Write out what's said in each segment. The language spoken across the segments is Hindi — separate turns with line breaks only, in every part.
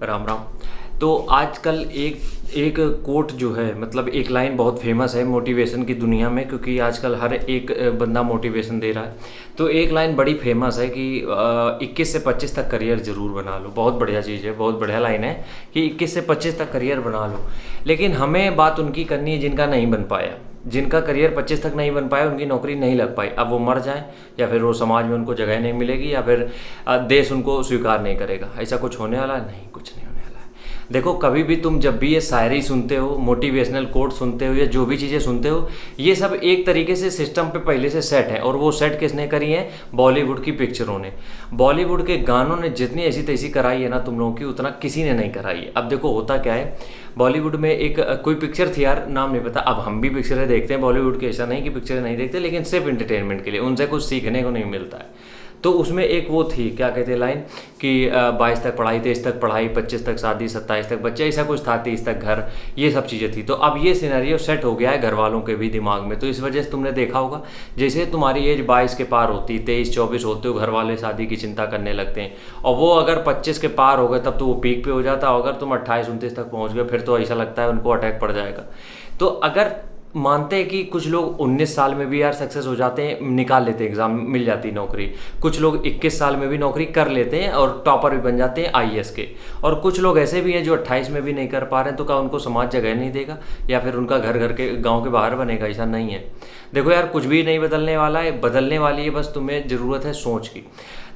राम राम। तो आजकल एक एक कोट जो है, मतलब एक लाइन बहुत फेमस है मोटिवेशन की दुनिया में, क्योंकि आजकल हर एक बंदा मोटिवेशन दे रहा है। तो एक लाइन बड़ी फेमस है कि 21 से 25 तक करियर ज़रूर बना लो। बहुत बढ़िया चीज़ है, बहुत बढ़िया लाइन है कि 21 से 25 तक करियर बना लो। लेकिन हमें बात उनकी करनी है जिनका नहीं बन पाया, जिनका करियर 25 तक नहीं बन पाया, उनकी नौकरी नहीं लग पाई। अब वो मर जाएं या फिर वो समाज में उनको जगह नहीं मिलेगी या फिर देश उनको स्वीकार नहीं करेगा। ऐसा कुछ होने वाला है? नहीं, कुछ नहीं होने वाला है। देखो, कभी भी तुम जब भी ये शायरी सुनते हो, मोटिवेशनल कोट सुनते हो या जो भी चीज़ें सुनते हो, ये सब एक तरीके से सिस्टम पे पहले से सेट है। और वो सेट किसने करी है? बॉलीवुड की पिक्चरों ने, बॉलीवुड के गानों ने जितनी ऐसी तैसी कराई है ना तुम लोगों की, उतना किसी ने नहीं कराई है। अब देखो होता क्या है, बॉलीवुड में एक कोई पिक्चर थी यार, नाम नहीं पता। अब हम भी पिक्चरें देखते हैं बॉलीवुड की, ऐसा नहीं कि पिक्चरें नहीं देखते, लेकिन सिर्फ इंटरटेनमेंट के लिए, उनसे कुछ सीखने को नहीं मिलता है। तो उसमें एक वो थी, क्या कहते हैं लाइन, कि 22 तक पढ़ाई, 23 तक पढ़ाई, 25 तक शादी, 27 तक बच्चे, ऐसा कुछ था, 30 तक घर, ये सब चीज़ें थी। तो अब ये सिनेरियो सेट हो गया है घर वालों के भी दिमाग में। तो इस वजह से तुमने देखा होगा, जैसे तुम्हारी एज 22 के पार होती, 23-24 होते हो, घर वाले शादी की चिंता करने लगते हैं। और वो अगर 25 के पार हो गए तब तो वो पीक पे हो जाता है। अगर तुम 28-29 तक पहुँच गए फिर तो ऐसा लगता है उनको अटैक पड़ जाएगा। तो अगर मानते हैं कि कुछ लोग 19 साल में भी यार सक्सेस हो जाते हैं, निकाल लेते हैं एग्ज़ाम, मिल जाती है नौकरी। कुछ लोग 21 साल में भी नौकरी कर लेते हैं और टॉपर भी बन जाते हैं आईएएस के। और कुछ लोग ऐसे भी हैं जो 28 में भी नहीं कर पा रहे हैं। तो क्या उनको समाज जगह नहीं देगा या फिर उनका घर घर के गाँव के बाहर बनेगा? ऐसा नहीं है। देखो यार, कुछ भी नहीं बदलने वाला है, बदलने वाली है बस तुम्हें ज़रूरत है सोच की।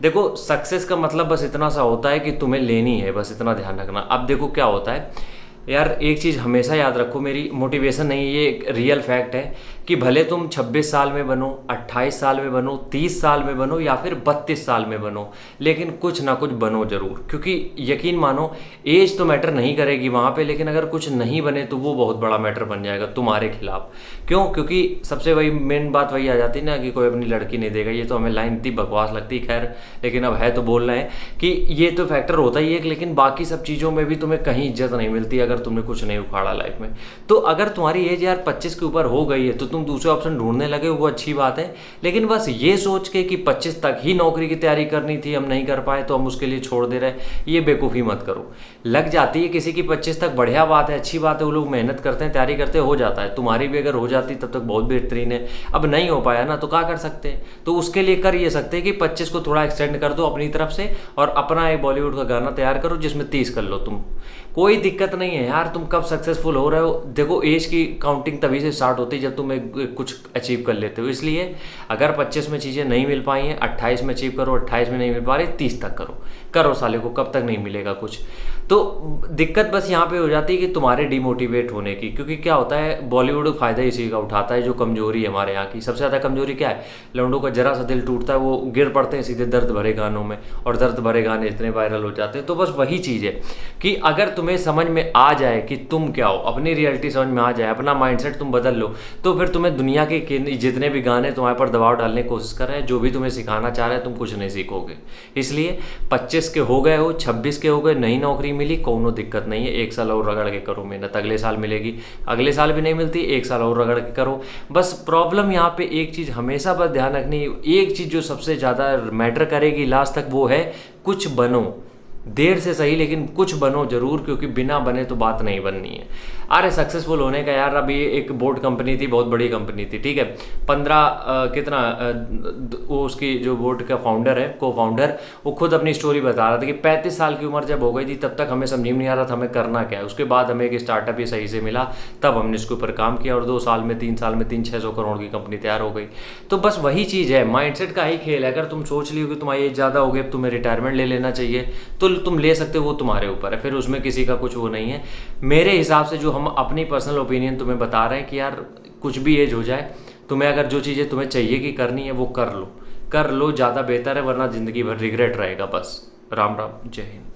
देखो, सक्सेस का मतलब बस इतना सा होता है कि तुम्हें लेनी है, बस इतना ध्यान रखना। अब देखो क्या होता है यार, एक चीज़ हमेशा याद रखो, मेरी मोटिवेशन नहीं, ये एक रियल फैक्ट है कि भले तुम 26 साल में बनो, 28 साल में बनो, 30 साल में बनो या फिर 32 साल में बनो, लेकिन कुछ ना कुछ बनो ज़रूर। क्योंकि यकीन मानो, एज तो मैटर नहीं करेगी वहाँ पे, लेकिन अगर कुछ नहीं बने तो वो बहुत बड़ा मैटर बन जाएगा तुम्हारे खिलाफ। क्यों? क्योंकि सबसे वही मेन बात वही आ जाती है ना कि कोई अपनी लड़की नहीं देगा। ये तो हमें लाइन इतनी बकवास लगती, खैर, लेकिन अब है तो बोल रहे हैं कि ये तो फैक्टर होता ही है। लेकिन बाकी सब चीज़ों में भी तुम्हें कहीं इज्जत नहीं मिलती अगर तुमने कुछ नहीं उखाड़ा लाइफ में। तो अगर तुम्हारी एज यार 25 के ऊपर हो गई है तो तुम दूसरे ऑप्शन ढूंढने लगे, वो अच्छी बात है। लेकिन बस ये सोच के कि 25 तक ही नौकरी की तैयारी करनी थी, हम नहीं कर पाए तो हम उसके लिए छोड़ दे रहे, ये बेवकूफ़ी मत करो। लग जाती है किसी की 25 तक, बढ़िया बात है, अच्छी बात है, वो लोग मेहनत करते हैं, तैयारी करते हैं, हो जाता है। तुम्हारी भी अगर हो जाती तब तक बहुत बेहतरीन है। अब नहीं हो पाया ना, तो क्या कर सकते हैं? तो उसके लिए कर ये सकते हैं कि 25 को थोड़ा एक्सटेंड कर दो अपनी तरफ से और अपना एक बॉलीवुड का गाना तैयार करो जिसमें 30 कर लो तुम। कोई दिक्कत नहीं है यार, तुम कब सक्सेसफुल हो रहे हो। देखो, एज की काउंटिंग तभी से स्टार्ट होती है जब तुम कुछ अचीव कर लेते हो। इसलिए अगर 25 में चीज़ें नहीं मिल पाई हैं, 28 में अचीव करो, 28 में नहीं मिल पा रही, 30 तक करो। करो साले को, कब तक नहीं मिलेगा कुछ। तो दिक्कत बस यहाँ पे हो जाती है कि तुम्हारे डिमोटिवेट होने की। क्योंकि क्या होता है, बॉलीवुड फ़ायदा इसी का उठाता है, जो कमजोरी है हमारे यहाँ की। सबसे ज़्यादा कमजोरी क्या है? लौंडों का जरा सा दिल टूटता है, वो गिर पड़ते हैं सीधे दर्द भरे गानों में, और दर्द भरे गाने इतने वायरल हो जाते हैं। तो बस वही चीज़ है कि अगर तुम्हें समझ में आ जाए कि तुम क्या हो, अपनी रियलिटी समझ में आ जाए, अपना माइंडसेट तुम बदल लो, तो फिर तुम्हें दुनिया के जितने भी गाने तुम्हारे पर दबाव डालने की कोशिश कर रहे हैं, जो भी तुम्हें सिखाना चाह रहे हैं, तुम कुछ नहीं सीखोगे। इसलिए 25 के हो गए हो, 26 के हो गए, नई नौकरी मिली, कोनो दिक्कत नहीं है। 1 साल और रगड़ के करो मेहनत, अगले साल मिलेगी। अगले साल भी नहीं मिलती, 1 साल और रगड़ के करो। बस प्रॉब्लम यहाँ पे एक चीज़ हमेशा बस ध्यान रखनी, एक चीज़ जो सबसे ज़्यादा मैटर करेगी लास्ट तक, वो है कुछ बनो। देर से सही लेकिन कुछ बनो जरूर, क्योंकि बिना बने तो बात नहीं बननी है। अरे सक्सेसफुल होने का यार, अभी एक बोट कंपनी थी, बहुत बड़ी कंपनी थी, ठीक है। 15 कितना वो उसकी जो बोट का फाउंडर है, को फाउंडर, वो खुद अपनी स्टोरी बता रहा था कि 35 साल की उम्र जब हो गई थी तब तक हमें समझ में नहीं आ रहा था हमें करना क्या है। उसके बाद हमें एक स्टार्टअप ही सही से मिला, तब हमने इसके ऊपर काम किया और 2 साल में 3 साल में 300-600 करोड़ की कंपनी तैयार हो गई। तो बस वही चीज़ है, माइंडसेट का ही खेल है। अगर तुम सोच लियो कि तुम्हारी एज ज़्यादा हो गई, अब तुम्हें रिटायरमेंट ले लेना चाहिए, तो तुम ले सकते हो, वो तुम्हारे ऊपर है, फिर उसमें किसी का कुछ वो नहीं है। मेरे हिसाब से जो हम अपनी पर्सनल ओपिनियन तुम्हें बता रहे हैं कि यार कुछ भी एज हो जाए, तुम्हें अगर जो चीज़ें तुम्हें चाहिए कि करनी है वो कर लो, कर लो, ज़्यादा बेहतर है, वरना ज़िंदगी भर रिग्रेट रहेगा। बस राम राम, जय हिंद।